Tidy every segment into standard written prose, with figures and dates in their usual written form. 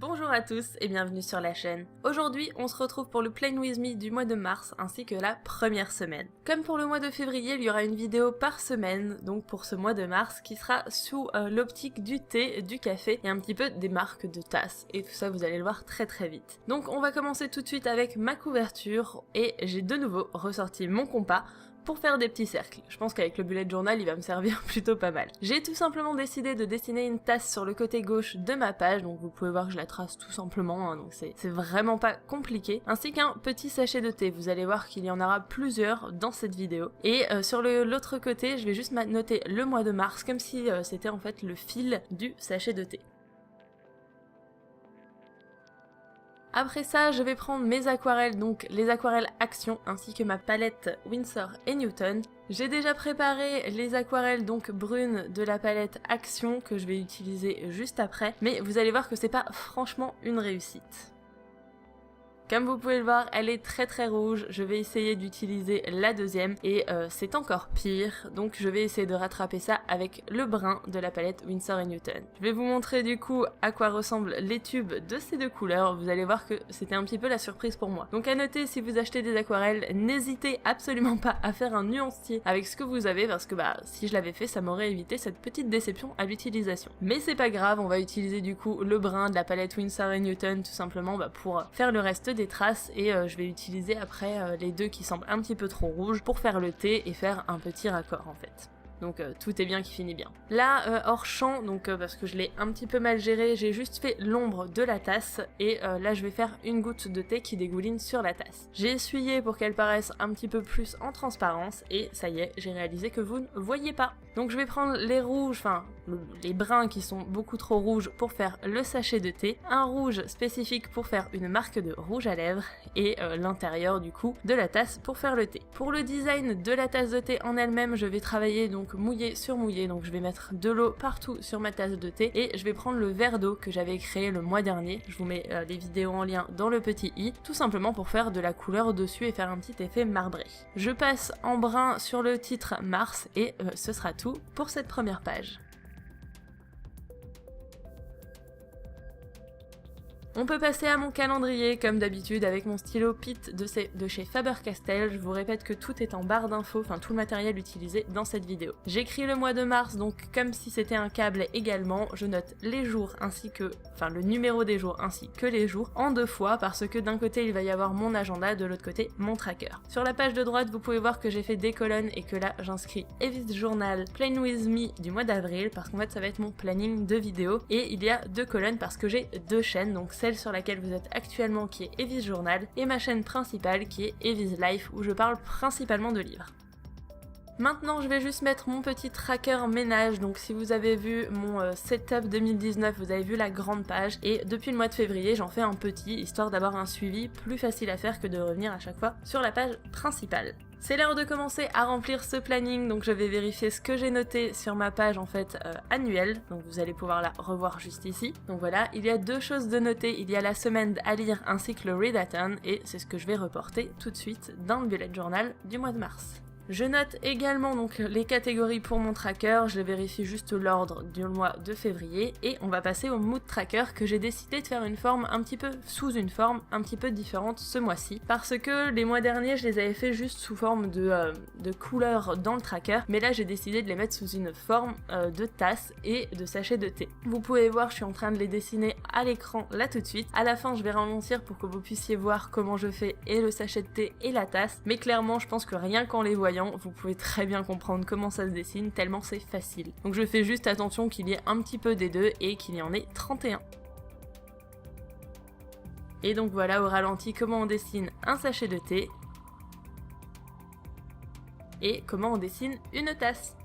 Bonjour à tous et bienvenue sur la chaîne. Aujourd'hui, on se retrouve pour le Play With Me du mois de mars ainsi que la première semaine. Comme pour le mois de février, il y aura une vidéo par semaine, donc pour ce mois de mars, qui sera sous l'optique du thé, du café et un petit peu des marques de tasses. Et tout ça, vous allez le voir très vite. Donc on va commencer tout de suite avec ma couverture et j'ai de nouveau ressorti mon compas pour faire des petits cercles. Je pense qu'avec le bullet journal, il va me servir plutôt pas mal. J'ai tout simplement décidé de dessiner une tasse sur le côté gauche de ma page, donc vous pouvez voir que je la trace tout simplement, hein, donc c'est vraiment pas compliqué, ainsi qu'un petit sachet de thé. Vous allez voir qu'il y en aura plusieurs dans cette vidéo. Et sur l'autre côté, je vais juste noter le mois de mars, comme si c'était en fait le fil du sachet de thé. Après ça, je vais prendre mes aquarelles, donc les aquarelles Action, ainsi que ma palette Winsor & Newton. J'ai déjà préparé les aquarelles donc brunes de la palette Action que je vais utiliser juste après, mais vous allez voir que c'est pas franchement une réussite. Comme vous pouvez le voir, elle est très rouge, je vais essayer d'utiliser la deuxième et c'est encore pire, donc je vais essayer de rattraper ça avec le brun de la palette Winsor & Newton. Je vais vous montrer du coup à quoi ressemblent les tubes de ces deux couleurs, vous allez voir que c'était un petit peu la surprise pour moi. Donc à noter, si vous achetez des aquarelles, n'hésitez absolument pas à faire un nuancier avec ce que vous avez parce que si je l'avais fait, ça m'aurait évité cette petite déception à l'utilisation. Mais c'est pas grave, on va utiliser du coup le brun de la palette Winsor & Newton tout simplement pour faire le reste des traces et je vais utiliser après les deux qui semblent un petit peu trop rouges pour faire le thé et faire un petit raccord en fait. Donc tout est bien qui finit bien. Là, hors champ, donc parce que je l'ai un petit peu mal géré, j'ai juste fait l'ombre de la tasse et là je vais faire une goutte de thé qui dégouline sur la tasse. J'ai essuyé pour qu'elle paraisse un petit peu plus en transparence et ça y est, j'ai réalisé que vous ne voyez pas. Donc je vais prendre les rouges, les bruns qui sont beaucoup trop rouges pour faire le sachet de thé, un rouge spécifique pour faire une marque de rouge à lèvres et l'intérieur du coup de la tasse pour faire le thé. Pour le design de la tasse de thé en elle-même, je vais travailler donc mouillé sur mouillé, donc je vais mettre de l'eau partout sur ma tasse de thé et je vais prendre le verre d'eau que j'avais créé le mois dernier. Je vous mets les vidéos en lien dans le petit i, tout simplement pour faire de la couleur dessus et faire un petit effet marbré. Je passe en brun sur le titre Mars et ce sera tout pour cette première page. On peut passer à mon calendrier comme d'habitude avec mon stylo Pitt de chez Faber-Castell. Je vous répète que tout est en barre d'infos, tout le matériel utilisé dans cette vidéo. J'écris le mois de mars donc comme si c'était un câble également. Je note les jours ainsi que, le numéro des jours ainsi que les jours en deux fois parce que d'un côté il va y avoir mon agenda, de l'autre côté mon tracker. Sur la page de droite vous pouvez voir que j'ai fait des colonnes et que là j'inscris Evis Journal Play With Me du mois d'avril parce qu'en fait ça va être mon planning de vidéos et il y a deux colonnes parce que j'ai deux chaînes, donc celle sur laquelle vous êtes actuellement qui est Evis Journal et ma chaîne principale qui est Evis Life où je parle principalement de livres. Maintenant je vais juste mettre mon petit tracker ménage, donc si vous avez vu mon setup 2019 vous avez vu la grande page et depuis le mois de février j'en fais un petit histoire d'avoir un suivi plus facile à faire que de revenir à chaque fois sur la page principale. C'est l'heure de commencer à remplir ce planning, donc je vais vérifier ce que j'ai noté sur ma page en fait annuelle, donc vous allez pouvoir la revoir juste ici. Donc voilà, il y a deux choses de noter, il y a la semaine à lire ainsi que le readathon et c'est ce que je vais reporter tout de suite dans le bullet journal du mois de mars. Je note également donc les catégories pour mon tracker, je vérifie juste l'ordre du mois de février et on va passer au mood tracker que j'ai décidé de faire une forme sous une forme un petit peu différente ce mois-ci parce que les mois derniers je les avais fait juste sous forme de couleurs dans le tracker mais là j'ai décidé de les mettre sous une forme de tasse et de sachet de thé. Vous pouvez voir je suis en train de les dessiner à l'écran là tout de suite, à la fin je vais ralentir pour que vous puissiez voir comment je fais et le sachet de thé et la tasse mais clairement je pense que rien qu'en les voyant vous pouvez très bien comprendre comment ça se dessine tellement c'est facile. Donc je fais juste attention qu'il y ait un petit peu des deux et qu'il y en ait 31. Et donc voilà au ralenti comment on dessine un sachet de thé et comment on dessine une tasse.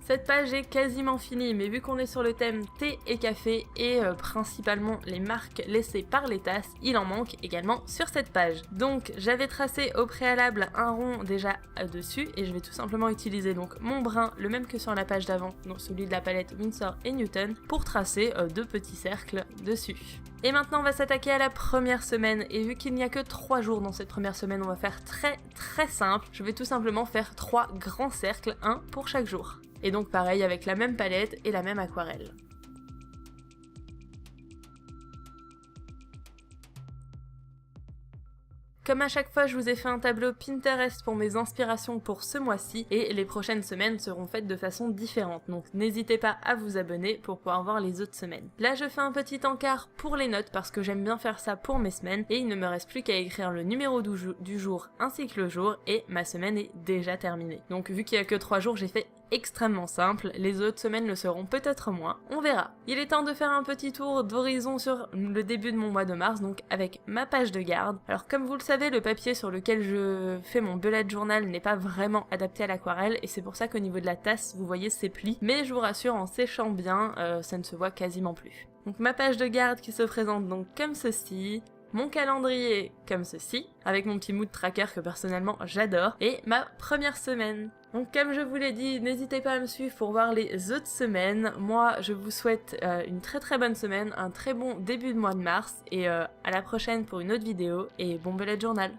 Cette page est quasiment finie, mais vu qu'on est sur le thème thé et café et principalement les marques laissées par les tasses, il en manque également sur cette page. Donc j'avais tracé au préalable un rond déjà dessus et je vais tout simplement utiliser donc mon brun, le même que sur la page d'avant, donc celui de la palette Winsor & Newton, pour tracer deux petits cercles dessus. Et maintenant on va s'attaquer à la première semaine et vu qu'il n'y a que 3 jours dans cette première semaine, on va faire très simple. Je vais tout simplement faire 3 grands cercles, un pour chaque jour. Et donc pareil avec la même palette et la même aquarelle. Comme à chaque fois, je vous ai fait un tableau Pinterest pour mes inspirations pour ce mois-ci et les prochaines semaines seront faites de façon différente, donc n'hésitez pas à vous abonner pour pouvoir voir les autres semaines. Là, je fais un petit encart pour les notes parce que j'aime bien faire ça pour mes semaines et il ne me reste plus qu'à écrire le numéro du jour ainsi que le jour et ma semaine est déjà terminée. Donc vu qu'il y a que 3 jours, j'ai fait extrêmement simple, les autres semaines le seront peut-être moins, on verra. Il est temps de faire un petit tour d'horizon sur le début de mon mois de mars, donc avec ma page de garde. Alors comme vous le savez, le papier sur lequel je fais mon bullet journal n'est pas vraiment adapté à l'aquarelle et c'est pour ça qu'au niveau de la tasse, vous voyez ces plis, mais je vous rassure, en séchant bien, ça ne se voit quasiment plus. Donc ma page de garde qui se présente donc comme ceci, mon calendrier comme ceci, avec mon petit mood tracker que personnellement j'adore, et ma première semaine. Donc comme je vous l'ai dit, n'hésitez pas à me suivre pour voir les autres semaines. Moi, je vous souhaite une très bonne semaine, un très bon début de mois de mars, et à la prochaine pour une autre vidéo, et bon bullet journal.